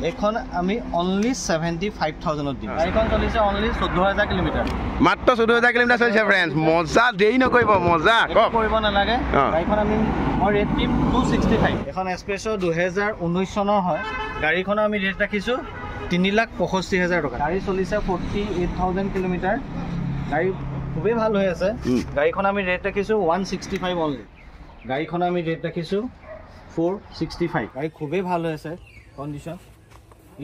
এখন আমি অনলি 75000 দিম গাড়ীখন চলিছে অনলি 14000 কিলোমিটাৰ মাত্ৰ 14000 কিলোমিটাৰ চলিছে ফ্ৰেন্ডছ মজা দেই নকৰিব মজা কক কৰিব নালাগে গাড়ীখন আমি মই ৰেট দিম 265 এখন এক্সপ্ৰেছো 2019 চনৰ হয় গাড়ীখন আমি ৰেট ৰাখিছো 3,65,000 টকা গাড়ী চলিছে 48000 কিলোমিটাৰ গাড়ী খুবেই ভাল হৈ আছে গাড়ীখন আমি ৰেট ৰাখিছো 165 অনলি গাড়ীখন আমি ৰেট ৰাখিছো 465 গাড়ী খুবেই ভাল হৈ আছে condition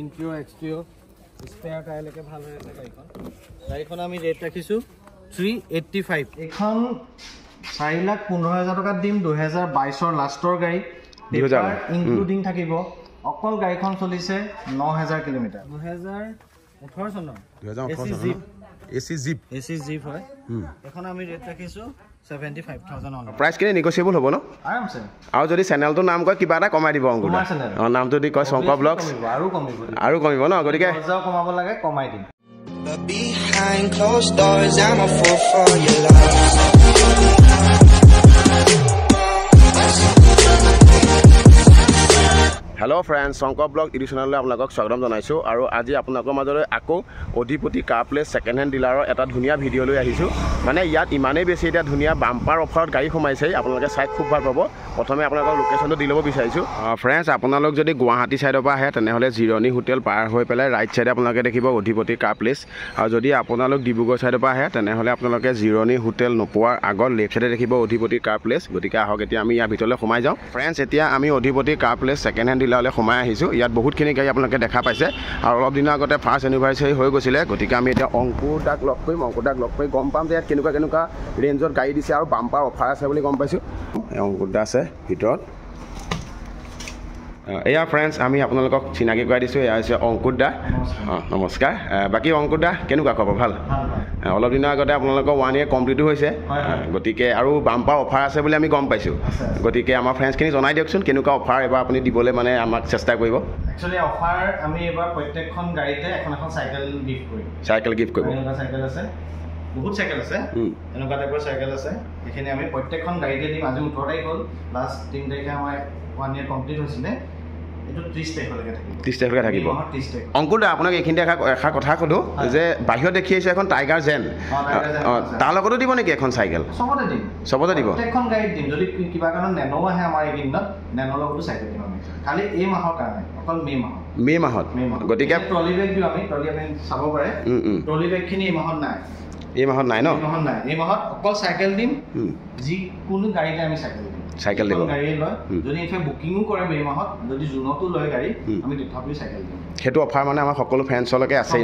interior exterior spare tyre লৈকে ভাল হৈ আছে গাড়ীখন আমি ৰেট ৰাখিছো 385 এখন 4,15,000 টকা দিম 2022 ৰ লাষ্টৰ গাড়ী পেপাৰ ইনক্লুডিং থাকিব অকল গাড়ীখন চলিছে 9000 কিলোমিটাৰ 2018 চনৰ এসি জিপ হয় এখন আমি ৰেট ৰাখিছো 75000 অন প্ৰাইস কিনে নেগোশিয়েবল হ'ব ন আৰামছে আৰু যদি চেনেলটো নাম কয় কিবা এটা কমাই দিব অংকুৰ নামটো দি কয় শংকৰ ব্লগছ আৰু কমিব ন গতিকে যাও কমাব লাগে কমাই দিম behind closed doors I'm a fool for your love Hello friends, Shankar Blog YouTube channel আপোনালোকক স্বাগতম জনাইছো আৰু আজি আপোনালোকৰ মাজলৈ আকৌ অধিপতি কাৰ প্লেস সেকেন্ড হ্যান্ড ডিলাৰৰ এটা ধুনীয়া ভিডিও লৈ আহিছো মানে ইয়াত ইমানেই বেছি এটা ধুনীয়া বাম্পাৰ অফাৰত গাড়ী সোমাইছে আপোনালোকে চাই খুব ভাল পাব প্ৰথমে আপোনালোকৰ লোকেশনটো দি ল'ব বিচাৰিছো ফ্ৰেন্ডছ আপোনালোক যদি গুৱাহাটী সাইডৰ পৰা আহে তেনেহলে জিৰণী হোটেল পাৰ হৈ পেলাই ৰাইট সাইডে আপোনালোকে দেখিব অধিপতি কাৰ প্লেস আৰু যদি আপোনালোক ডিব্ৰুগড় সাইডৰ পৰা আহে তেনেহলে আপোনালোকে জিৰণী হোটেল নোপোৱাৰ আগত লেফট সাইডে দেখিব অধিপতি কাৰ প্লেস গতিকে আহক এতিয়া আমি ইয়াৰ ভিতৰলৈ সোমাই যাওঁ ফ্ৰেন্ডছ এতিয়া আমি অধিপতি কাৰ প্লেস সেকেন্ড হ্যান্ড ডিলাৰলৈ সোমাই আহিছো ইয়াত বহুতখিনি গাড়ী আপোনালোকে দেখা পাইছে আৰু অলপ দিনৰ আগতে ফাৰ্ষ্ট এনিভাৰ্সাৰী হৈ গৈছিলে গতিকে আমি এতিয়া অংকুৰ দাক লগ কৰি গম পাম যে ইয়াত কেনেকুৱা ৰেঞ্জত গাড়ী দিছে আৰু বাম্পাৰ অফাৰ আছে বুলি গম পাইছো অংকুৰ দা আছে ভিতৰত এয়া ফ্ৰেন্ডছ আমি আপোনালোকক চিনাকি কৰাই দিছো এয়া হৈছে অংকুৰ দা নমস্কাৰ বাকি অংকুৰ দা কেনেকুৱা খবৰ ভাল অলপ দিনৰ আগতে আপোনালোকৰ 1 ইয়াৰ কমপ্লিট হৈছে গতিকে আৰু বাম্পাৰ অফাৰ আছে বুলি আমি গম পাইছো গতিকে আমাৰ ফ্ৰেন্ডছখিনি জনাই দিয়কচোন কেনেকুৱা অফাৰ এবাৰ আপুনি দিবলৈ মানে আমাক চেষ্টা কৰিব একচুয়ালি অফাৰ আমি এবাৰ প্ৰত্যেকখন গাড়ীতে এখন চাইকেল গিফট কৰিব এনেকুৱা চাইকেল আছে বহুত চাইকেল আছে এনেকুৱা টাইপৰ চাইকেল আছে এখানে আমি প্ৰত্যেকখন গাড়ীতে দিম আজি 18 তাৰিখ হ'ল লাষ্ট 3 তাৰিখে আমাৰ 1 ইয়াৰ কমপ্লিট হৈছিলে এটো 30 তাৰিখলৈকে থাকিব অংকুৰ দা আপোনাক এইখিনি দেখা কথা কলো যে বাহিৰত দেখি আছে এখন টাইগাৰ জেন তাৰ লগতো দিব নেকি এখন চাইকেল সবতে দিব প্ৰত্যেকখন গাড়ীত দিম যদি কিবা কাৰণ নেনো আহে আমাৰ এইদিনত নেনৰ লগতো চাইকেল দিম আমি খালি এই মাহৰ কাৰণে অকল মে মাহত গতিকে ট্ৰলি বেগ দিও আমি ট্ৰলি আপুনি চাব পাৰে ট্ৰলি বেগ খিনি এই মাহত নাই এই মাহত অকল চাইকেল দিম যি কোনো গাড়ীতে আমি চাইকেল দিব গাড়ী লয় যদি এফে বুকিংও কৰে মে মাহত যদি জুনতো লয় গাড়ী আমি তথাপি চাইকেল দিম হেতু অফাৰ মানে আমাৰ সকলো ফ্ৰেন্ডছলৈকে আছে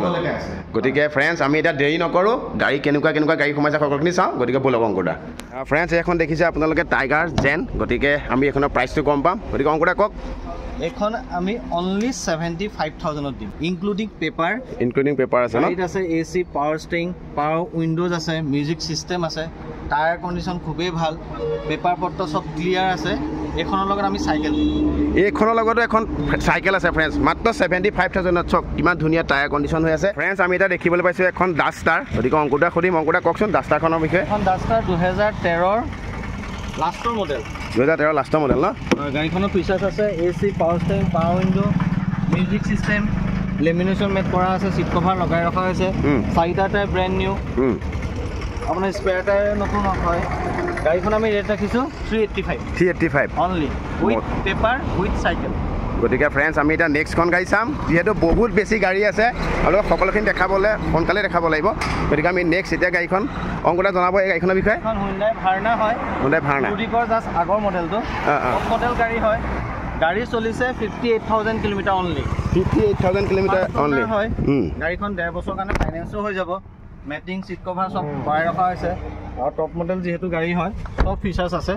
গতিকে ফ্ৰেন্ডছ আমি এটা দেৰি নকৰো গাড়ী কেনেকুৱা গাড়ী সোমাইছে সকলোখিনি চাওঁ গতিকে বলক অংকুৰ দা ফ্ৰেন্ডছ এখন দেখিছে আপোনালোকে টাইগাৰ জেন গতিকে আমি এখনৰ প্ৰাইচটো গম পাম গতিকে অংকুৰ দা কওক এখন আমি অনলি 75000 দিম ইনক্লুডিং পেপাৰ আছে ন এটা আছে AC power steering power Windows আছে মিউজিক সিস্টেম আছে টায়াৰ কন্ডিশন খুবেই ভাল পেপাৰ পত্ৰ সব ক্লিয়াৰ আছে এখনৰ লগত আমি চাইকেল এইখনৰ লগতো এখন চাইকেল আছে ফ্ৰেন্ডছ মাত্ৰ 75000 চক কিমান ধুনীয়া টায়াৰ কন্ডিশন হৈ আছে ফ্ৰেন্ডছ আমি এটা দেখিবলৈ পাইছো এখন ডাস্টাৰ গতিকে অংকুৰ দা খুদিম অংকুৰ দা কওকচোন ডাস্টাৰখনৰ বিষয়ে এখন ডাস্টাৰ 2013 লাষ্টৰ মডেল 2013 লাষ্টৰ মডেল ন গাড়ীখনৰ ফিচাৰ্ছ আছে AC power steering power window music system lamination mat কৰা আছে সিট কভাৰ লগাই ৰখা হৈছে চাৰিটা টায়াৰ ব্ৰ্যান্ড নিউ আপোনাৰ স্পেয়াৰ টায়াৰ নতুন হয় গাড়ীখন আমি ৰেট ৰাখিছো 385 only with paper with cycle গতিকে ফ্ৰেন্ডছ আমি এটা নেক্সটখন গাড়ী চাম যেহেতু বহুত বেছি গাড়ী আছে আৰু সকলোখিনি দেখাবলৈ সোনকালে দেখাব লাগিব গতিকে আমি নেক্সট এতিয়া গাড়ীখন অংকুৰ দা জনাব এই গাড়ীখনৰ বিষয়ে এখন হুন্ডাই ভাৰ্না হয় টুৰিকৰ জাষ্ট আগৰ মডেলটো টপ মডেল গাড়ী হয় গাড়ী চলিছে 58000 কিলোমিটাৰ অনলি 58000 কিলোমিটাৰ অনলি হয় গাড়ীখন 1.5 বছৰ কাৰণে ফাইনেন্সও হৈ যাব মেটিং সিট কভাৰ সব বাই ৰখা হৈছে আৰু টপ মডেল যেহেতু গাড়ী হয় সব ফিচাৰ্ছ আছে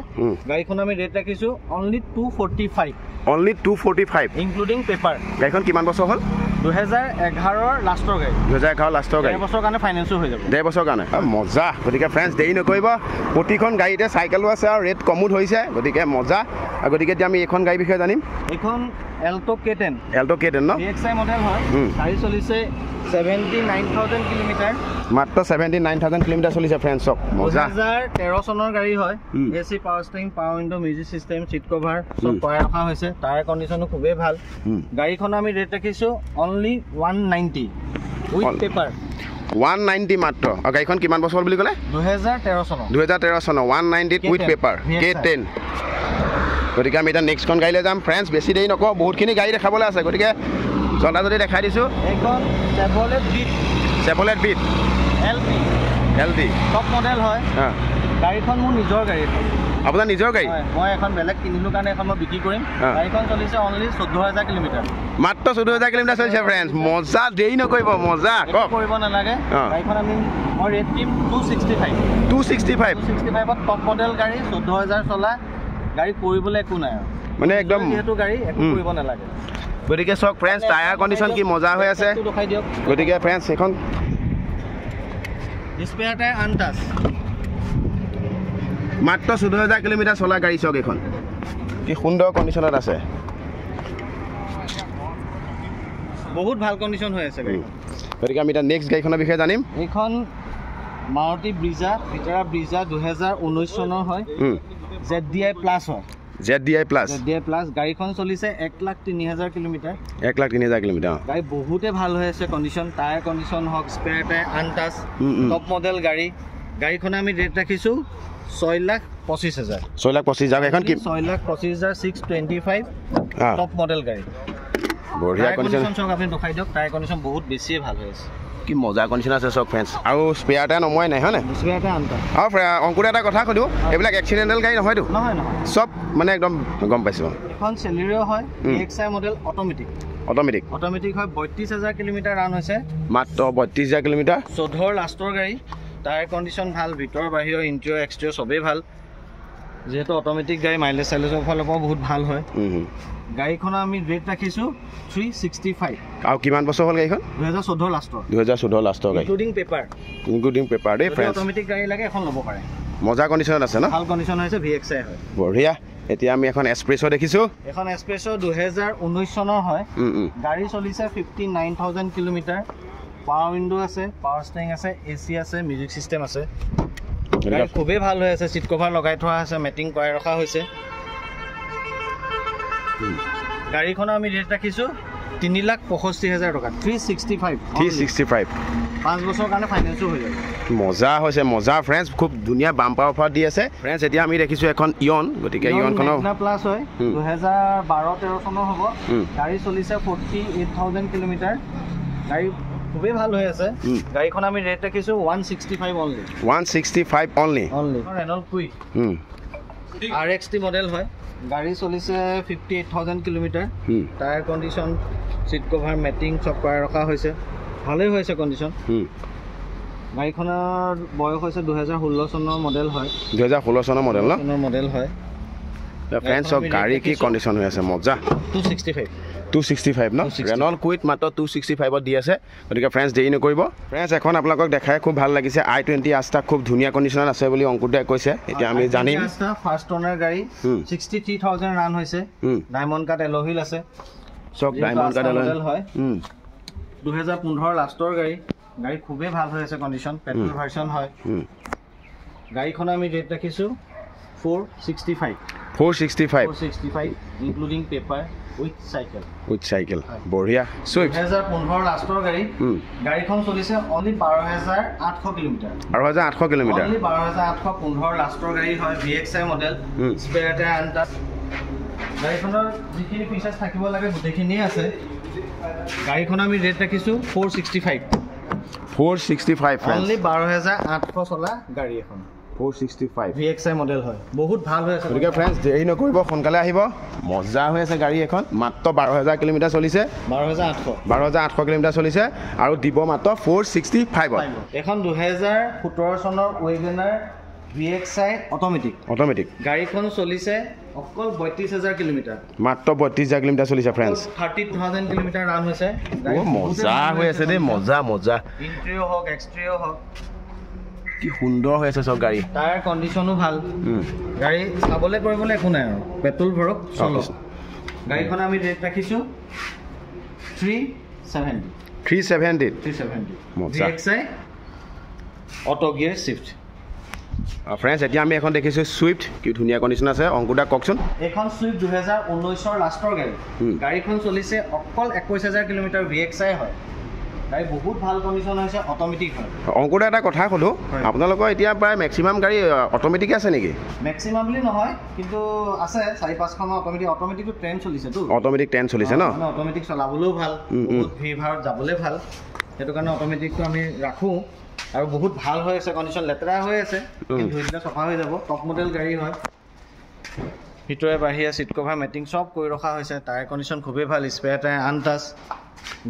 গাড়ীখন আমি ৰেট ৰাখিছো অনলি 245 ইনক্লুডিং পেপাৰ গাড়ীখন কিমান বছৰ হ'ল 2011 লাষ্টৰ গাড়ী 1 বছৰ কাৰণে ফাইনেন্সও হৈ যাব 1.5 বছৰ কাৰণে মজা গতিকে ফ্ৰেন্ডছ দেৰি নকৰিব প্ৰতিখন গাড়ীতে চাইকেলো আছে আৰু ৰেট কমো হৈছে গতিকে মজা গতিকে এতিয়া আমি এখন গাড়ী বিষয়ে জানিম এখন এল্টো K10 এল্টো K10 ন VXI মডেল হয় গাড়ী চলিছে 79000 কিলোমিটাৰ মাত্ৰ 79000 কিলোমিটাৰ চলিছে ফ্ৰেণ্ডছক মজা 2013 চনৰ গাড়ী হয় AC power steering power window music system seat cover সব কৰাই ৰখা হৈছে টায়াৰ কণ্ডিচনো খুবেই ভাল গাড়ীখন আমি ৰেট ৰাখিছো অনলি 190 উইথ পেপাৰ 190 মাত্ৰ গাড়ীখন কিমান বছৰ বুলি ক'লে 2013 চনৰ 190 উইথ পেপাৰ K10 গতিকে আমি এতিয়া নেক্সটখন গাড়ীলৈ যাম ফ্ৰেণ্ডছ বেছি দেৰি নকওঁ বহুতখিনি গাড়ী দেখাবলৈ আছে গতিকে জলদা যদি দেখাই দিছোঁ এইখন Chevrolet Beat LD top model হয় গাড়ীখন মোৰ নিজৰ গাড়ী আপোনাৰ নিজৰ গাড়ী মই এখন বেলেগ কিনিলোঁ কাৰণে এখন মই বিক্ৰী কৰিম গাড়ীখন চলিছে অনলি 14000 কিলোমিটাৰ মাত্ৰ 14000 কিলোমিটাৰ চলিছে ফ্ৰেণ্ডছ মজা দেৰি নকৰিব মজা কওক কৰিব নালাগে গাড়ীখন মই ৰেট দিম 265 টপ মডেল গাড়ী 14000 চলা গাড়ী কৰিবলৈ একো নাই মানে একদম যেহেতু গাড়ী একো কৰিব নালাগে গতিকে চাওক ফ্ৰেণ্ডছ টায়াৰ কণ্ডিশ্যন কি মজা হৈ আছে দেখাই দিয়ক গতিকে ফ্ৰেণ্ডছ এখন স্পেয়াৰ টায়াৰ আনটাচ মাত্ৰ 14000 কিলোমিটাৰ চলা গাড়ী চাওক এইখন কি সুন্দৰ কণ্ডিশ্যনত আছে বহুত ভাল কণ্ডিশ্যন হৈ আছে গাড়ী গতিকে আমি এতিয়া নেক্সট গাড়ীখনৰ বিষয়ে জানিম এইখন মাৰুতি ব্ৰিজা 2019 চনৰ হয় ZDI প্লাছ হয় ZDI প্লাছ গাড়ীখন চলিছে 1,03,000 কিলোমিটাৰ 1,03,000 কিলোমিটাৰ গাড়ী বহুতে ভাল হৈ আছে কণ্ডিশ্যন টায়াৰ কণ্ডিশ্যন হওক spare tyre untouch top model গাড়ীখন আমি ৰেট ৰাখিছোঁ 6,25,000 6,25,000 এখন কি 6,25,625 টপ মডেল গাড়ী বঢ়িয়া কণ্ডিশ্যন চাওক আপুনি দেখাই দিয়ক টায়াৰ কণ্ডিশ্যন বহুত বেছিয়ে ভাল হৈ আছে কি মজা কণ্ডিশ্যন আছে চাওক ফ্ৰেণ্ডছ আৰু স্পেয়াৰ টায়াৰ নমোৱাই নাই হয়নে স্পেয়াৰ টায়াৰ আনটাচ আৰু অংকুৰে এটা কথা সুধোঁ এইবিলাক এক্সিডেণ্টেল গাড়ী নহয়তো নহয় চব মানে একদম গম পাইছোঁ এখন চেলেৰিও হয় VXI মডেল অট'মেটিক হয় 32,000 কিলোমিটাৰ ৰান হৈছে মাত্ৰ 32,000 কিলোমিটাৰ 14 লাষ্টৰ গাড়ী টায়াৰ কণ্ডিশ্যন ভাল ভিতৰ বাহিৰৰ ইণ্টেৰিয়ৰ এক্সটেৰিয়ৰ চবেই ভাল যেহেতু অট'মেটিক গাড়ী মাইলেজ চাইলেজৰ ফালৰ পৰা বহুত ভাল হয় গাড়ীখনৰ আমি ৰেট ৰাখিছোঁ 365 আৰু কিমান বছৰ হ'ল গাড়ীখন 2014 লাষ্টৰ গাড়ী ইনক্লুডিং পেপাৰ দেই ফ্ৰেণ্ডছ অট'মেটিক গাড়ী লাগে এখন ল'ব পাৰে মজা কণ্ডিশ্যনত আছে ন ভাল কণ্ডিশ্যন হৈছে VXI হয় বঢ়িয়া এতিয়া আমি এখন এক্সপ্ৰেছো দেখিছোঁ এখন এক্সপ্ৰেছো 2019 চনৰ হয় গাড়ী চলিছে 59,000 কিলোমিটাৰ পাৱাৰ উইণ্ডো আছে পাৱাৰ ষ্টিয়াৰিং আছে AC আছে মিউজিক চিষ্টেম আছে গাড়ী খুবেই ভাল হৈ আছে চিট কভাৰ লগাই থোৱা আছে মেটিং কৰাই ৰখা হৈছে গাড়ীখনৰ আমি ৰেট ৰাখিছোঁ 3,65,000 টকা 365 5 বছৰৰ কাৰণে ফাইনেন্সো হৈ যাব মজা হৈছে মজা ফ্ৰেণ্ডছ খুব ধুনীয়া বাম্পাৰ অফাৰ দি আছে ফ্ৰেণ্ডছ এতিয়া আমি দেখিছোঁ এখন ইয়ন গতিকে ইয়নখনৰ প্লাছ হয় 2012-13 চনৰ হ'ব গাড়ী চলিছে 48,000 কিলোমিটাৰ গাড়ী খুবেই ভাল হৈ আছে গাড়ীখন আমি ৰেট ৰাখিছোঁ 165 only Renault Kwid RXT model হয় গাড়ী চলিছে 58,000 kilometre tyre condition seat cover matting চব কৰাই ৰখা হৈছে ভালেই হৈছে কণ্ডিশ্যন গাড়ীখনৰ বয়স হৈছে 2016 চনৰ মডেল হয় 2016 চনৰ মডেল ন মডেল হয় ফ্ৰেণ্ডছ গাড়ী কি কণ্ডিশ্যন হৈ আছে মজা 265 ন ৰেনল্ট কুইক মাত্ৰ 265ত দি আছে গতিকে ফ্ৰেণ্ডছ দেৰি নকৰিব ফ্ৰেণ্ডছ এখন আপোনালোকক দেখাই খুব ভাল লাগিছে i20 আস্তা খুব ধুনীয়া কণ্ডিশ্যনত আছে বুলি অংকুৰদাই কৈছে এতিয়া আমি জানিম ফাৰ্ষ্ট অনাৰ গাড়ী 63,000 ৰান হৈছে ডায়মণ্ড কাট এল'হিল আছে চক ডায়মণ্ড কাট এল'হিল হয় 2015 লাষ্টৰ গাড়ী খুবেই ভাল হৈ আছে কণ্ডিশ্যন পেট্ৰল ভাৰ্চন হয় গাড়ীখন আমি ৰেট ৰাখিছোঁ 465 ইনক্লুডিং পেপাৰ উইথ চাইকেল বঢ়িয়া সুইফ্ট 2015 লাষ্টৰ গাড়ীখন চলিছে অনলি 12,800 কিলোমিটাৰ 12,815 লাষ্টৰ গাড়ী হয় VXI model spare tyre untouch গাড়ীখনৰ যিখিনি ফিচাৰ্ছ থাকিব লাগে গোটেইখিনিয়ে আছে গাড়ীখন আমি ৰেট ৰাখিছোঁ 465 অনলি 12,800 চলা গাড়ী এখন 465 VXI মডেল হয় বহুত ভাল হৈ আছে গতিকে ফ্ৰেণ্ডছ দেৰি নকৰিব সোনকালে আহিব মজা হৈ আছে গাড়ী এখন মাত্ৰ 12,000 কিলোমিটাৰ চলিছে 12,800 কিলোমিটাৰ চলিছে আৰু দিব মাত্ৰ 465 এখন 2017 চনৰ ৱেগনাৰ VXI অট'মেটিক গাড়ীখন চলিছে অকল 32,000 কিলোমিটাৰ মাত্ৰ 32,000 কিলোমিটাৰ চলিছে ফ্ৰেণ্ডছ 30,000 কিলোমিটাৰ ৰান হৈছে মজা হৈ আছে দেই মজা ইণ্টেৰিয়ৰ হওক এক্সটেৰিয়ৰ হওক কি সুন্দৰ হৈ আছে চব গাড়ী টায়াৰ কণ্ডিশ্যনো ভাল গাড়ী চাবলৈ কৰিবলৈ একো নাই আৰু পেট্ৰল ভৰক গাড়ীখন আমি ৰেট ৰাখিছোঁ 370 VXI auto gear shift friends এতিয়া আমি এখন দেখিছোঁ ছুইফ্ট কি ধুনীয়া কণ্ডিশ্যন আছে অংকুৰদা কওকচোন এখন ছুইফ্ট 2019 লাষ্টৰ গাড়ী গাড়ীখন চলিছে অকল 21000 কিলোমিটাৰ VXI হয় গাড়ী বহুত ভাল কণ্ডিশ্যন হৈছে অট'মেটিক হয় অংকুৰদা এটা কথা ক'লোঁ আপোনালোকৰ এতিয়া প্ৰায় মেক্সিমাম গাড়ী অট'মেটিকে আছে নেকি মেক্সিমাম বুলি নহয় কিন্তু আছে 4-5খন অট'মেটিকটো ট্ৰেণ্ড চলিছেতো অট'মেটিক ট্ৰেণ্ড চলিছে ন অট'মেটিক চলাবলৈও ভাল বহুত ভিৰ ভাৰত যাবলৈ ভাল সেইটো কাৰণে অট'মেটিকটো আমি ৰাখোঁ আৰু বহুত ভাল হৈ আছে কণ্ডিশ্যন লেতেৰা হৈ আছে ধুই দিলে চফা হৈ যাব টপ মডেল গাড়ী হয় ভিতৰে বাহিৰে চিট কভাৰ মেটিং চব কৰি ৰখা হৈছে টায়াৰ কণ্ডিশ্যন খুবেই ভাল স্পেয়াৰ টায়াৰ আনটাচ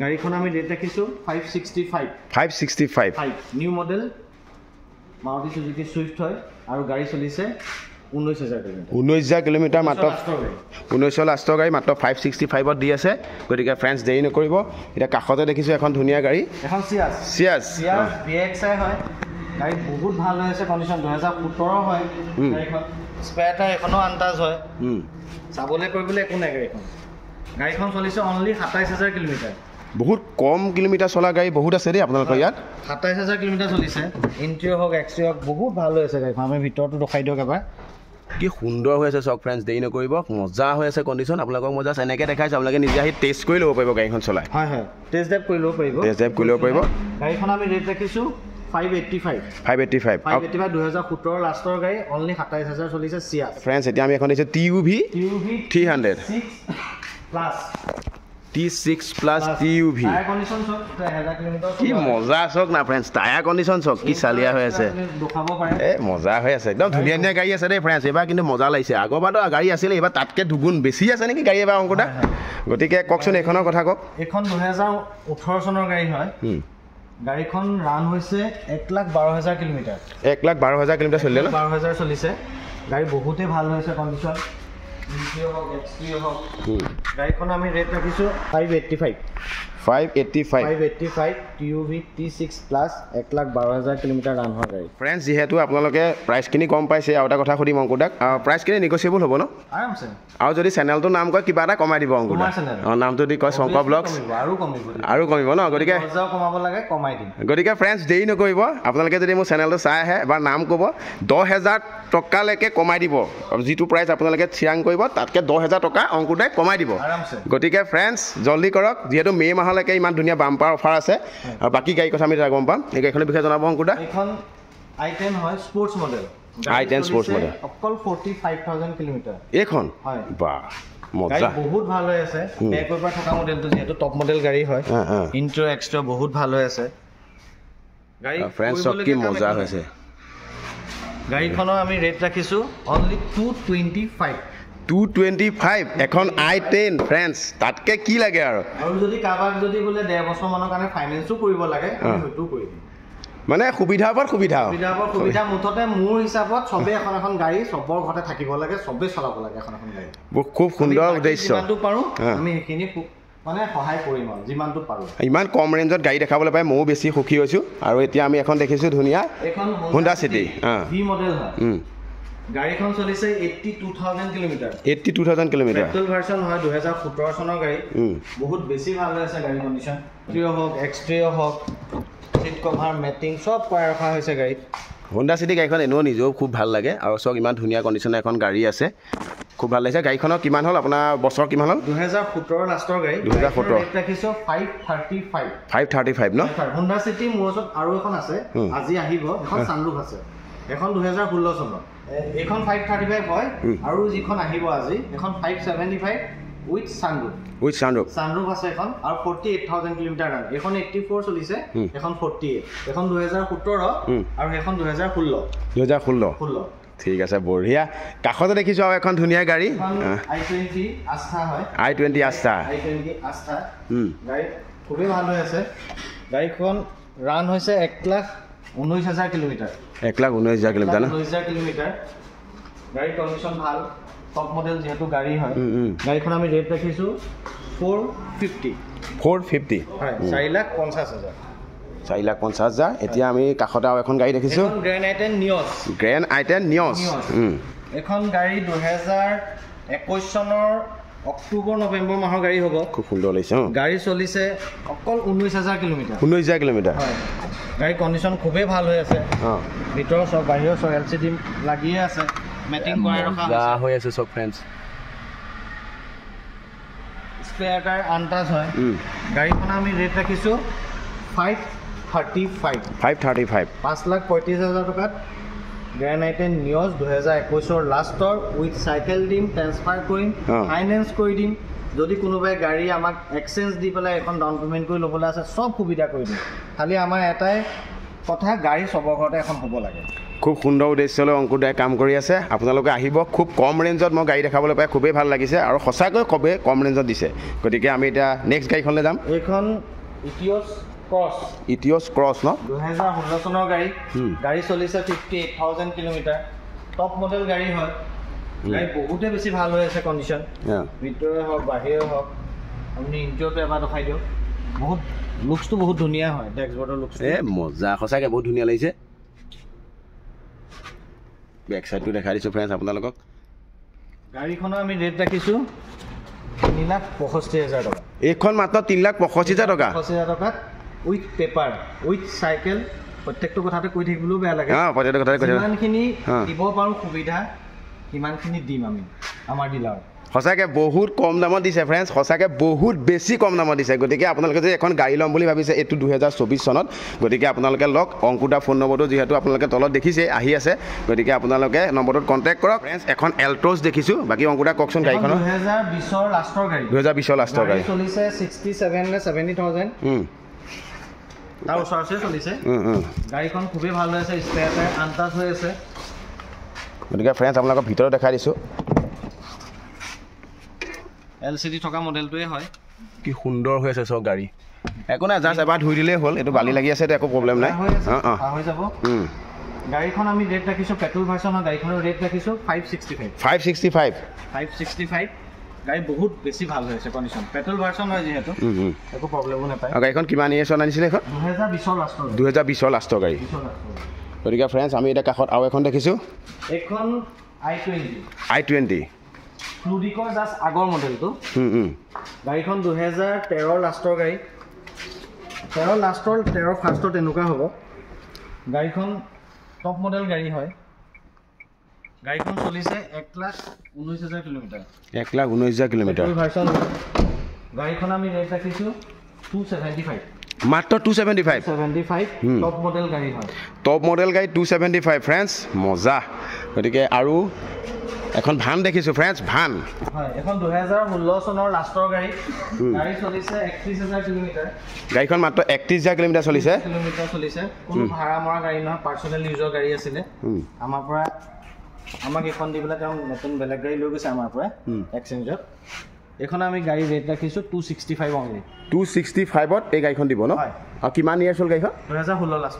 গাড়ীখন আমি ৰেট ৰাখিছোঁ 565 new model Maruti Suzuki Swift হয় আৰু গাড়ী চলিছে 19000 কিলোমিটাৰ মাত্ৰ 19 লাষ্টৰ গাড়ী মাত্ৰ 565ত দি আছে গতিকে ফ্ৰেণ্ডছ দেৰি নকৰিব এতিয়া কাষতে দেখিছোঁ এখন ধুনীয়া গাড়ী এখন চিয়াছ VXI হয় গাড়ী বহুত ভাল হৈ আছে কণ্ডিশ্যন 2017 হয় গাড়ীখন স্পেয়াৰ টায়াৰ এখনো আনটাচ হয় চাবলৈ কৰিবলৈ একো নাই গাড়ীখন চলিছে অনলি 27000 কিলোমিটাৰ বহুত কম কিলোমিটাৰ চলা গাড়ী বহুত আছে দেই আপোনালোকৰ ইয়াত 27000 কিলোমিটাৰ চলিছে ইণ্টেৰিয়ৰ হওক এক্সটেৰিয়ৰ হওক বহুত ভাল হৈ আছে গাড়ীখন আমি ভিতৰটো দেখাই দিয়ক এবাৰ কি সুন্দৰ হৈ আছে চক ফ্ৰেণ্ডছ দেৰি নকৰিব মজা হৈ আছে কণ্ডিশ্যন আপোনালোকক মজা এনেকৈ দেখাইছে আপোনালোকে নিজে আহি টেষ্ট কৰি ল'ব পাৰিব গাড়ীখন চলাই হয় টেষ্ট ড্ৰাইভ কৰি ল'ব পাৰিব গাড়ীখন আমি ৰেট ৰাখিছোঁ 585 2017 লাষ্টৰ গাড়ী অনলি 27000 চলিছে চিয়াছ ফ্ৰেণ্ডছ এতিয়া আমি এখন দেখিছোঁ TUV 300 T6 প্লাছ TUV কি মজা চক না ফ্ৰেণ্ডছ টায়াৰ কণ্ডিশ্যন চক কি চালিয়া হৈ আছে মজা হৈ আছে একদম ধুনীয়া ধুনীয়া গাড়ী আছে দেই ফ্ৰেণ্ডছ এইবাৰ কিন্তু মজা লাগিছে আগৰবাৰতো গাড়ী আছিলে এইবাৰ তাতকৈ দুগুণ বেছি আছে নেকি গাড়ী এবাৰ অংকুৰদা গতিকে কওকচোন এইখনৰ কথা কওক এইখন 2018 চনৰ গাড়ী হয় গাড়ীখন ৰান হৈছে 1,12,000 কিলোমিটাৰ 1,12,000 কিলোমিটাৰ চলিলে 1,12,000 চলিছে গাড়ী বহুতেই ভাল হৈছে কণ্ডিশ্যন গাড়ীখন আমি ৰেট ৰাখিছোঁ 585 TUV T6 plus 1,12,000 kilometre run হোৱা গাড়ী ফ্ৰেণ্ডছ যিহেতু আপোনালোকে প্ৰাইচখিনি গম পাইছে আৰু এটা কথা সুধিম অংকুৰদাক প্ৰাইচখিনি নেগচিয়েবল হ'ব ন আৰামছে আৰু যদি চেনেলটোৰ নাম কয় কিবা এটা কমাই দিব অংকুৰদা নামটো দি কয় শংকৰ ব্লগছ আৰু কমিব ন গতিকে কমাব লাগে কমাই দিম গতিকে ফ্ৰেণ্ডছ দেৰি নকৰিব আপোনালোকে যদি মোৰ চেনেলটো চাই আহে এবাৰ নাম ক'ব 10,000 টকালৈকে কমাই দিব যিটো প্ৰাইচ আপোনালোকে থিৰাং কৰিব তাতকৈ 10,000 টকা অংকুৰদাই কমাই দিব গতিকে ফ্ৰেণ্ডছ জলদি কৰক যিহেতু মে' মাহলৈকে ইমান ধুনীয়া বাম্পাৰ অফাৰ আছে আৰু বাকী গাড়ীৰ কথা আমি গম পাম এই গাড়ীখনৰ বিষয়ে জনাব অংকুৰদা এইখন i10 হয় sports model i10 sports model অকল 45000 কিলোমিটাৰ এইখন হয় বাহ মজা বহুত ভাল হৈ আছে বেকৰ পৰা থকা মডেলটো যিহেতু টপ মডেল গাড়ী হয় ইণ্টেৰিয়ৰ এক্সটেৰিয়ৰ বহুত ভাল হৈ আছে গাড়ী ফ্ৰেণ্ডছ চব কি মজা হৈছে গাড়ীখনৰ আমি ৰেট ৰাখিছোঁ অনলি 225 এখন i10 ফ্ৰেণ্ডছ তাতকৈ কি লাগে আৰু যদি কাৰোবাক যদি বোলে 1.5 বছৰমানৰ কাৰণে ফাইনেন্সো কৰিব লাগে সেইটো কৰি দিম মানে সুবিধাৰ ওপৰত সুবিধা মুঠতে মোৰ হিচাপত চবেই এখন গাড়ী চবৰ ঘৰতে থাকিব লাগে চবেই চলাব লাগে এখন গাড়ী খুব সুন্দৰ উদ্দেশ্য যিমানটো পাৰোঁ আমি সেইখিনি মানে সহায় কৰিম আৰু যিমানটো পাৰোঁ ইমান কম ৰেঞ্জত গাড়ী দেখাবলৈ পাই ময়ো বেছি সুখী হৈছোঁ আৰু এতিয়া আমি এখন দেখিছোঁ ধুনীয়া হোণ্ডা চিটি ভি মডেল হয় গাড়ীখন চলিছে 82,000 কিলোমিটাৰ পেট্ৰল ভাৰ্চন হয় 2017 চনৰ গাড়ী বহুত বেছি ভাল হৈ আছে গাড়ী কণ্ডিশ্যন ইণ্টেৰিয়ৰ হওক এক্সটেৰিয়ৰ হওক চিট কভাৰ মেটিং চব কৰাই ৰখা হৈছে গাড়ীত হোণ্ডা চিটি গাড়ীখন এনেও নিজেও খুব ভাল লাগে আৰু চব ইমান ধুনীয়া কণ্ডিশ্যনৰ এখন গাড়ী আছে খুব ভাল লাগিছে গাড়ীখনৰ কিমান হ'ল আপোনাৰ বছৰ কিমান হ'ল 2017 লাষ্টৰ গাড়ী 2017 ৰাখিছোঁ 535 ন হোণ্ডা চিটি মোৰ ওচৰত আৰু এখন আছে আজি আহিব এখন সানৰুফ আছে এখন 2016 চনৰ এইখন 535 হয় আৰু যিখন আহিব আজি এখন 575 উইথ সানৰুফ আছে এখন আৰু 48,000 কিলোমিটাৰ ৰান এখন 84 চলিছে এখন 48 এখন 2017 আৰু এখন 2016 ঠিক আছে বঢ়িয়া কাষতে দেখিছোঁ আৰু এখন ধুনীয়া গাড়ী i20 আস্থা হয় i20 আস্থা গাড়ী খুবেই ভাল হৈ আছে গাড়ীখন ৰান হৈছে 1,19,000 কিলোমিটাৰ 1,19,000 কিলোমিটাৰ ন 19,000 কিলোমিটাৰ গাড়ী কণ্ডিশ্যন ভাল টপ মডেল যেহেতু গাড়ী হয় গাড়ীখন আমি ৰেট ৰাখিছোঁ 450 হয় 4,50,000 এতিয়া আমি কাষতে আৰু এখন গাড়ী দেখিছোঁ গ্ৰেণ্ড i10 নিয়ছ এখন গাড়ী 2021 চনৰ অক্টোবৰ নৱেম্বৰ মাহৰ গাড়ী হ'ব খুব সুন্দৰ লাগিছে গাড়ী চলিছে অকল 19,000 কিলোমিটাৰ 19,000 কিলোমিটাৰ হয় গাড়ী কণ্ডিশ্যন খুবেই ভাল হৈ আছে ভিতৰৰ সব বাহিৰৰ সব LCD লাগিয়ে আছে মেটিং কৰাই ৰখা যা হৈ আছে সব ফ্ৰেণ্ডছ স্পেয়াৰ টায়াৰ আনটাচ হয় গাড়ীখন আমি ৰেট ৰাখিছোঁ 535 5,35,000 টকাত গ্ৰেণ্ড আইটেন নিয়জ 2021 লাষ্টৰ উইথ চাইকেল দিম ট্ৰেন্সফাৰ কৰিম ফাইনেন্স কৰি দিম যদি কোনোবাই গাড়ী আমাক এক্সচেঞ্জ দি পেলাই এখন ডাউন পে'মেণ্ট কৰি ল'বলৈ আছে চব সুবিধা কৰি দিম খালি আমাৰ এটাই কথা গাড়ী চবৰ ঘৰতে এখন হ'ব লাগে খুব সুন্দৰ উদ্দেশ্যলৈ অংকুৰদাই কাম কৰি আছে আপোনালোকে আহিব খুব কম ৰেঞ্জত মই গাড়ী দেখাবলৈ পাই খুবেই ভাল লাগিছে আৰু সঁচাকৈ খুবেই কম ৰেঞ্জত দিছে গতিকে আমি এতিয়া নেক্সট গাড়ীখনলৈ যাম এইখন ইটিঅছ ক্ৰছ ন 2016 চনৰ গাড়ী চলিছে 58,000 কিলোমিটাৰ টপ মডেল গাড়ী হয় গাড়ী বহুতে বেছি ভাল হৈ আছে কণ্ডিশ্যন ভিতৰে হওক বাহিৰে হওক আপুনি ইণ্টেৰিয়ৰটো এবাৰ দেখাই দিয়ক বহুত লুকছটো বহুত ধুনীয়া হয় ডেক্সবৰ্ডৰ লুকছ মজা সঁচাকৈ বহুত ধুনীয়া লাগিছে বেক সাইডটো দেখাই দিছোঁ ফ্ৰেণ্ডছ আপোনালোকক গাড়ীখনৰ আমি ৰেট ৰাখিছোঁ 3,65,000 টকা এইখন মাত্ৰ 3,65,000 টকা 65,000 টকাত উইথ পেপাৰ উইথ চাইকেল প্ৰত্যেকটো কথাতে কৈ থাকিবলৈও বেয়া লাগে প্ৰত্যেকটো কথাতে কৈ যিমানখিনি দিব পাৰোঁ সুবিধা সিমানখিনি দিম আমি আমাৰ ডিলাৰ সঁচাকৈ বহুত কম দামত দিছে ফ্ৰেণ্ডছ সঁচাকৈ বহুত বেছি কম দামত দিছে গতিকে আপোনালোকে যদি এখন গাড়ী ল'ম বুলি ভাবিছে এইটো 2024 চনত গতিকে আপোনালোকে লওক অংকুৰদাৰ ফোন নম্বৰটো যিহেতু আপোনালোকে তলত দেখিছে আহি আছে গতিকে আপোনালোকে নম্বৰটোত কণ্টেক্ট কৰক ফ্ৰেণ্ডছ এখন এল্ট্ৰছ দেখিছোঁ বাকী অংকুৰদা কওকচোন গাড়ীখনৰ 2020 লাষ্টৰ গাড়ী 2020 লাষ্টৰ গাড়ী চলিছে 67 নে 70,000 তাৰ ওচৰতে চলিছে গাড়ীখন খুবেই ভাল হৈ আছে স্পেয়াৰ টায়াৰ আনটাচ হৈ আছে গতিকে ফ্ৰেণ্ডছ আপোনালোকক ভিতৰত দেখাই দিছোঁ LCD থকা মডেলটোৱে হয় কি সুন্দৰ হৈ আছে চব গাড়ী একো নাই জাষ্ট এবাৰ ধুই দিলেই হ'ল এইটো বালি লাগি আছে একো প্ৰব্লেম নাই হৈ যাব গাড়ীখন আমি ৰেট ৰাখিছোঁ পেট্ৰল ভাৰ্চনৰ গাড়ীখনৰ ৰেট ৰাখিছোঁ 565 গাড়ী বহুত বেছি ভাল হৈ আছে কণ্ডিশ্যন পেট্ৰল ভাৰ্চন হয় যিহেতু একো প্ৰব্লেমো নাপায় গাড়ীখন কিমান ইয়েৰ্ছত আনিছিলে এইখন 2020 লাষ্টৰ গাড়ী গতিকে ফ্ৰেণ্ডছ আমি এতিয়া কাষত আৰু এখন দেখিছোঁ এইখন i20 ফ্লুডিকৰ জাষ্ট আগৰ মডেলটো গাড়ীখন 2013 লাষ্টৰ গাড়ী 13 লাষ্টৰ 13 ফাৰ্ষ্টৰ তেনেকুৱা হ'ব গাড়ীখন টপ মডেল গাড়ী হয় গাড়ীখন চলিছে 1,19,000 কিলোমিটাৰ 1,19,000 কিলোমিটাৰ ভাৰ্চন গাড়ীখন আমি ৰেট ৰাখিছোঁ 275 মাত্ৰ 275 টপ মডেল গাড়ী হয় টপ মডেল গাড়ী 275 ফ্ৰেণ্ডছ মজা গতিকে আৰু এখন ভান দেখিছোঁ ফ্ৰেণ্ডছ ভান হয় এখন 2016 চনৰ লাষ্টৰ গাড়ী চলিছে 31,000 কিলোমিটাৰ গাড়ীখন মাত্ৰ 31,000 কিলোমিটাৰ চলিছে কোনো ভাড়া মৰা গাড়ী নহয় পাৰ্চনেল ইউজৰ গাড়ী আছিলে আমাৰ পৰা আমাক এখন দি পেলাই তেওঁ নতুন বেলেগ গাড়ী লৈ গৈছে আমাৰ পৰা এক্সচেঞ্জত এখন আমি গাড়ী ৰেট ৰাখিছোঁ 265 অনলি 265ত এই গাড়ীখন দিব ন আৰু কিমান ইয়াৰ্ছ হ'ল গাড়ীখন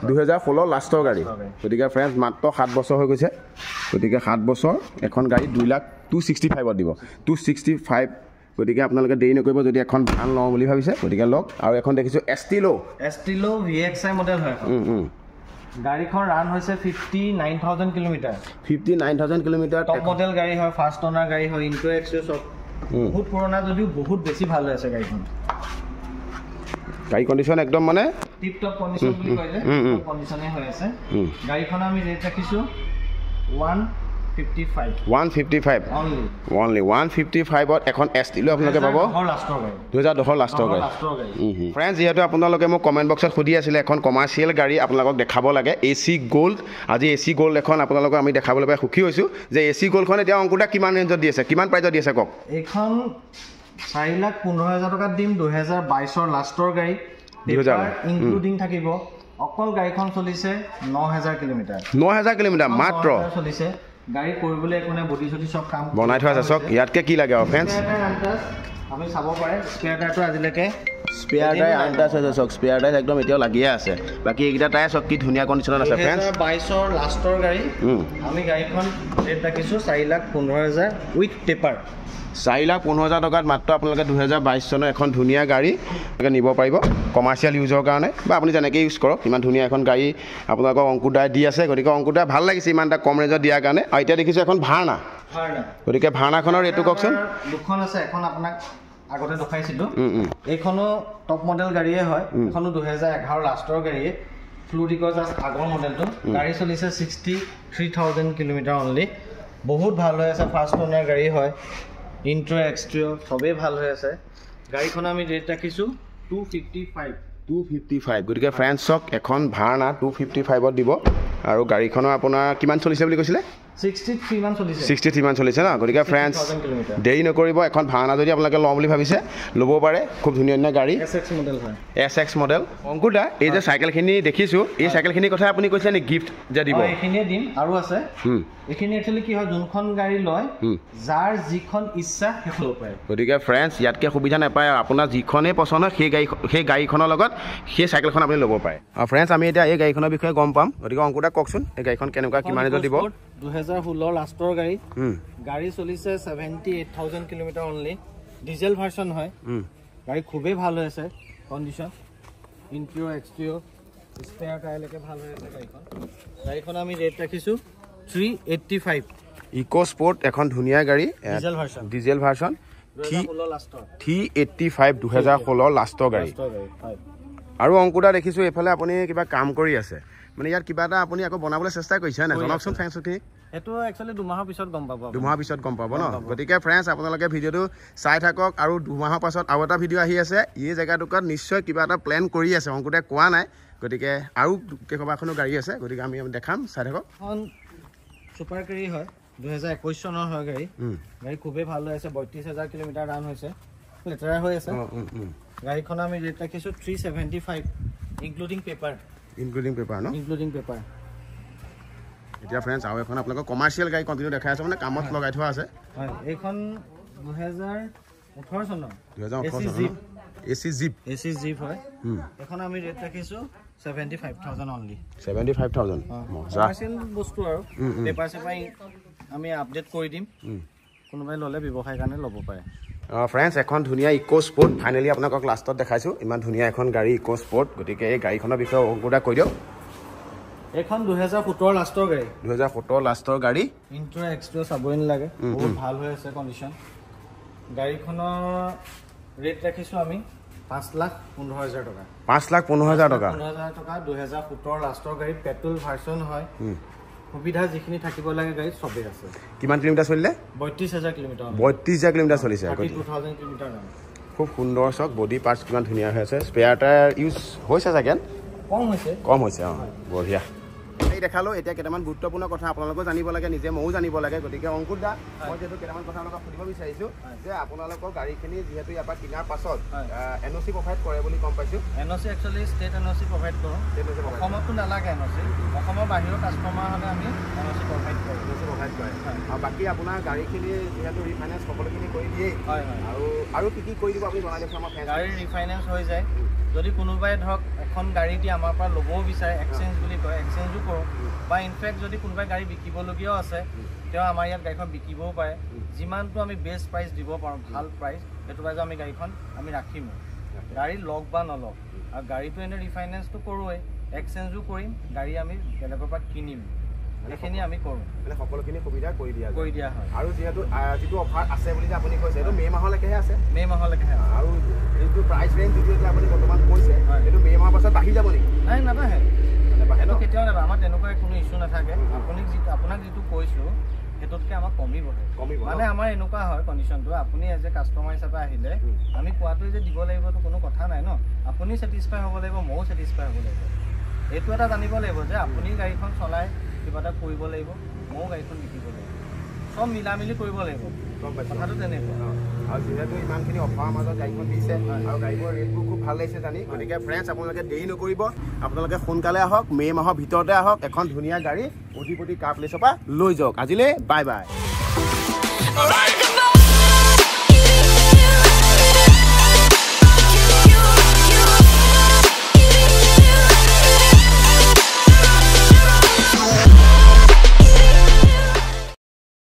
2016 লাষ্টৰ গাড়ী গতিকে ফ্ৰেণ্ডছ মাত্ৰ 7 বছৰ হৈ গৈছে গতিকে 7 বছৰ এখন গাড়ী 2,265ত দিব 265 গতিকে আপোনালোকে দেৰি নকৰিব যদি এখন ভাল লওঁ বুলি ভাবিছে গতিকে লওক আৰু এখন দেখিছোঁ এষ্টিলো VXI মডেল হয় গাড়ীখন ৰান হৈছে 59,000 কিলোমিটাৰ 59,000 কিলোমিটাৰ টপ মডেল গাড়ী হয় ফাৰ্ষ্ট অনাৰ গাড়ী হয় ইনটো এক্সেছ বহুত পুৰণা যদিও বহুত বেছি ভাল হৈ আছে গাড়ীখন গাড়ী কণ্ডিশ্যন একদম মানে টিপ টপ কণ্ডিশ্যন বুলি কয় যে কণ্ডিশ্যনে হৈ আছে গাড়ীখন আমি ৰেট ৰাখিছোঁ 155 অনলি 155ত এখন এষ্টিলো আপোনালোকে পাব 2010 লাষ্টৰ গাড়ী ফ্ৰেণ্ডছ যিহেতু আপোনালোকে মোক কমেণ্ট বক্সত সুধি আছিলে এখন কমাৰ্চিয়েল গাড়ী আপোনালোকক দেখাব লাগে AC গোল্ড আজি AC গোল্ড এখন আপোনালোকক আমি দেখাবলৈ পাই সুখী হৈছোঁ যে AC গোল্ডখন এতিয়া অংকুৰদা কিমান ৰেঞ্জত দি আছে কিমান প্ৰাইজত দি আছে কওক এইখন 4,15,000 টকাত দিম 2022 লাষ্টৰ গাড়ী ইনক্লুডিং থাকিব অকল গাড়ীখন চলিছে 9,000 কিলোমিটাৰ মাত্ৰ চলিছে গাড়ী কৰিবলৈ একো নাই বডি চডি চব কাম বনাই থোৱা আছে চক ইয়াতকৈ কি লাগে আৰু ফ্ৰেণ্ডছ আমি চাব পাৰে স্পেয়াৰ টায়াৰটো আজিলৈকে স্পেয়াৰ টায়াৰ আনটাচ আছে চক স্পেয়াৰ টায়াৰ একদম এতিয়াও লাগিয়ে আছে বাকী এইকেইটা টায়াৰ চক কি ধুনীয়া কণ্ডিশ্যনত আছে ফ্ৰেণ্ডছ 2022 লাষ্টৰ গাড়ী আমি গাড়ীখন ৰেট ৰাখিছোঁ 4,15,000 উইথ পেপাৰ 4,15,000 টকাত মাত্ৰ আপোনালোকে 2022 চনৰ এখন ধুনীয়া গাড়ী নিব পাৰিব কমাৰ্চিয়েল ইউজৰ কাৰণে বা আপুনি যেনেকৈ ইউজ কৰক ইমান ধুনীয়া এখন গাড়ী আপোনালোকক অংকুৰদাই দি আছে গতিকে অংকুৰদাই ভাল লাগিছে ইমান এটা কম ৰেঞ্জত দিয়াৰ কাৰণে আৰু এতিয়া দেখিছোঁ এখন ভাৰ্না গতিকে ভাৰ্নাখনৰ ৰেটটো কওকচোন দুখন আছে এখন আপোনাক আগতে দেখাইছিলো এইখনো টপ মডেল গাড়ীয়ে হয় এখনো 2011 লাষ্টৰ গাড়ীয়ে ফ্লুৰিকো জাস্ট আগৰ মডেলটো গাড়ী চলিছে 63000 কিলোমিটাৰ অনলি বহুত ভাল হৈ আছে ফাৰ্ষ্ট ওনাৰ গাড়ী হয় ইন্ট্ৰো এক্সট্ৰিও সবে ভাল হৈ আছে গাড়ীখন আমি ৰেট ৰাখিছো 255 গতিকে ফ্ৰেণ্ডছক এখন ভাৰ্না 255ত দিব আৰু গাড়ীখনৰ আপোনাৰ কিমান চলিছে বুলি কৈছিলে 63 মান চলিছে 63 মান চলিছে না গতিকে ফ্ৰেণ্ডছ দেৰি নকৰিব এখন ভাৰ্না যদি আপোনালোকে লওঁ বুলি ভাবিছে ল'ব পাৰে খুব ধুনীয়া ধুনীয়া গাড়ী SX মডেল হয় SX মডেল অংকুৰ দা এই যে চাইকেলখিনি দেখিছোঁ এই চাইকেলখিনিৰ কথা আপুনি কৈছিলে নে গিফ্ট যে দিব এইখিনিয়ে দিম আৰু আছে এইখিনি একচুৱেলি কি হয় যোনখন গাড়ী লয় যাৰ যিখন ইচ্ছা সেই ল'ব পাৰে গতিকে ফ্ৰেণ্ডছ ইয়াতকৈ সুবিধা নাপায় আপোনাৰ যিখনেই পচন্দ হয় সেই গাড়ীখনৰ লগত সেই চাইকেলখন আপুনি ল'ব পাৰে আৰু ফ্ৰেণ্ডছ আমি এতিয়া এই গাড়ীখনৰ বিষয়ে গম পাম গতিকে অংকুৰ দা কওকচোন এই গাড়ীখন কেনেকুৱা কিমান ৰেটত দিব 2016 লাষ্টৰ গাড়ী গাড়ী চলিছে 78000 কিলোমিটাৰ অনলি ডিজেল ভাৰ্সন হয় গাড়ী খুবেই ভাল হৈ আছে কণ্ডিশ্যন ইন্ট্ৰিও এক্সট্ৰিও স্পেয়াৰ টায়াৰলৈকে ভাল হৈ আছে গাড়ীখন আমি ৰেট ৰাখিছোঁ 385 ইকো স্পৰ্ট এখন ধুনীয়া গাড়ী ডিজেল ভাৰ্সন 385 2016 লাষ্টৰ গাড়ী আৰু অংকুৰ দা দেখিছোঁ এইফালে আপুনি কিবা কাম কৰি আছে মানে ইয়াত কিবা এটা আপুনি আকৌ বনাবলৈ চেষ্টা কৰিছে না জনাওকচোন ফ্ৰেণ্ডছখিনি সেইটো একচুৱেলি 2 মাহৰ পিছত গম পাব 2 মাহৰ পিছত গম পাব ন গতিকে ফ্ৰেণ্ডছ আপোনালোকে ভিডিঅ'টো চাই থাকক আৰু 2 মাহৰ পাছত আৰু এটা ভিডিঅ' আহি আছে এই জেগাটুকুৰাত নিশ্চয় কিবা এটা প্লেন কৰি আছে অংকুৰে কোৱা নাই গতিকে আৰু কেইবাখনো গাড়ী আছে গতিকে আমি দেখাম চাই থাকক এখন ছুপাৰ কেৰি হয় 2021 চনৰ হয় গাড়ী খুবেই ভাল হৈ আছে 32000 কিলোমিটাৰ ৰান হৈছে লেটাৰ হৈ আছে গাড়ীখন আমি ৰেট ৰাখিছোঁ 375 ইনক্লুডিং পেপাৰ ন ইনক্লুডিং পেপাৰ এতিয়া ফ্ৰেণ্ডছ আৰু এখন আপোনালোকৰ কমাৰ্চিয়েল গাড়ী কণ্টিনিউ দেখাই আছে মানে কামত লগাই থোৱা আছে হয় এইখন 2018 চনৰ AC জিপ হয় এখন আমি ৰেট ৰাখিছোঁ 75000 অনলি 75000 কমাৰ্চিয়েল বস্তু আৰু পেপাৰ চেপাৰ আমি আপডেট কৰি দিম কোনোবাই ল'লে ব্যৱসায়ৰ কাৰণে ল'ব পাৰে ফ্ৰেণ্ডছ এখন ধুনীয়া ইকো স্পৰ্ট ফাইনেলি আপোনালোকক লাষ্টত দেখাইছোঁ ইমান ধুনীয়া এখন গাড়ী ইকো স্পৰ্ট গতিকে এই গাড়ীখনৰ বিষয়ে অংকুৰ কৈ দিয়ক এইখন 2017 লাষ্টৰ গাড়ী 2017 লাষ্টৰ গাড়ী ইন্ট্ৰো এক্সট্ৰিও চাবই নালাগে বহুত ভাল হৈ আছে কণ্ডিশ্যন গাড়ীখনৰ ৰেট ৰাখিছোঁ আমি 5,15,000 টকা 5,15,000 টকা 2017 লাষ্টৰ গাড়ী পেট্ৰল ভাৰ্সন হয় সুবিধা যিখিনি থাকিব লাগে গাড়ীত চবেই আছে কিমান কিলোমিটাৰ চলিলে 32000 কিলোমিটাৰ 32000 কিলোমিটাৰ চলিছে 32000 কিলোমিটাৰ খুব সুন্দৰ চক বডি পাৰ্টছ কিমান ধুনীয়া হৈ আছে স্পেয়াৰ টায়াৰ ইউজ হৈছে চাগে কম হৈছে অঁ বঢ়িয়া এই দেখালোঁ এতিয়া কেইটামান গুৰুত্বপূৰ্ণ কথা আপোনালোকেও জানিব লাগে নিজে ময়ো জানিব লাগে গতিকে অংকুৰ দা মই যিহেতু কেইটামান কথা আপোনালোকক সুধিব বিচাৰিছোঁ যে আপোনালোকৰ গাড়ীখিনি যিহেতু ইয়াৰ পৰা কিনাৰ পাছত NOC প্ৰভাইড কৰে বুলি গম পাইছোঁ NOC actually state NOC provide কৰোঁ অসমতো নালাগে NOC অসমৰ বাহিৰৰ কাষ্টমাৰ হ'লে আমি NOC প্ৰভাইড কৰোঁ আৰু বাকী আপোনাৰ গাড়ীখিনি যিহেতু ৰিফাইনেন্স সকলোখিনি কৰি দিয়েই আৰু কি কৰি দিব আপুনি জনাই দিয়কচোন আমাৰ গাড়ীৰ ৰিফাইনেন্স হৈ যায় যদি কোনোবাই ধৰক এখন গাড়ী দি আমাৰ পৰা ল'বও বিচাৰে এক্সচেঞ্জ বুলি কয় এক্সচেঞ্জো কৰোঁ বা ইনফেক্ট যদি কোনোবাই গাড়ী বিকিবলগীয়াও আছে তেওঁ আমাৰ ইয়াত গাড়ীখন বিকিবও পাৰে যিমানটো আমি বেষ্ট প্ৰাইচ দিব পাৰোঁ ভাল প্ৰাইচ সেইটো প্ৰাইজত আমি গাড়ীখন আমি ৰাখিম গাড়ী লওক বা নলওক আৰু গাড়ীটো এনেই ৰিফাইনেন্সটো কৰোঁৱেই এক্সচেঞ্জো কৰিম গাড়ী আমি বেলেগৰ পৰা কিনিম এইখিনি আমি কৰোঁ মানে সকলোখিনি সুবিধা কৰি দিয়া হয় আৰু যিটো অফাৰ আছে বুলি যে আপুনি কৈছে এইটো মে' মাহলৈকেহে আছে আৰু যিটো প্ৰাইচ ৰেঞ্জ যিটো এতিয়া আপুনি বৰ্তমান কৈছে এইটো মে' মাহৰ পাছত বাঢ়ি যাব নেকি নাই নাবাঢ়ে সেইটো কেতিয়াও নাবাঢ়ে আমাৰ তেনেকুৱা কোনো ইছ্যু নাথাকে আপোনাক যিটো কৈছোঁ সেইটোতকৈ আমাক কমিব মানে আমাৰ এনেকুৱা হয় কণ্ডিশ্যনটো আপুনি এজ এ কাষ্টমাৰ হিচাপে আহিলে আমি কোৱাটোৱে যে দিব লাগিবতো কোনো কথা নাই ন আপুনি ছেটিছফাই হ'ব লাগিব ময়ো ছেটিছফাই হ'ব লাগিব এইটো এটা জানিব লাগিব যে আপুনি গাড়ীখন চলাই কিবা এটা কৰিব লাগিব ময়ো গাড়ীখন বিকিব লাগিব চব মিলা মিলি কৰিব লাগিব কথাটো তেনেকুৱা আৰু যিহেতু ইমানখিনি অফাৰৰ মাজত গাড়ীখন দিছে আৰু গাড়ীবোৰৰ ৰেটবোৰ খুব ভাল লাগিছে জানি গতিকে ফ্ৰেণ্ডছ আপোনালোকে দেৰি নকৰিব আপোনালোকে সোনকালে আহক মে' মাহৰ ভিতৰতে আহক এখন ধুনীয়া গাড়ী অধিপতি কাৰ প্লেচৰ পৰা লৈ যাওক আজিলৈ বাই বাই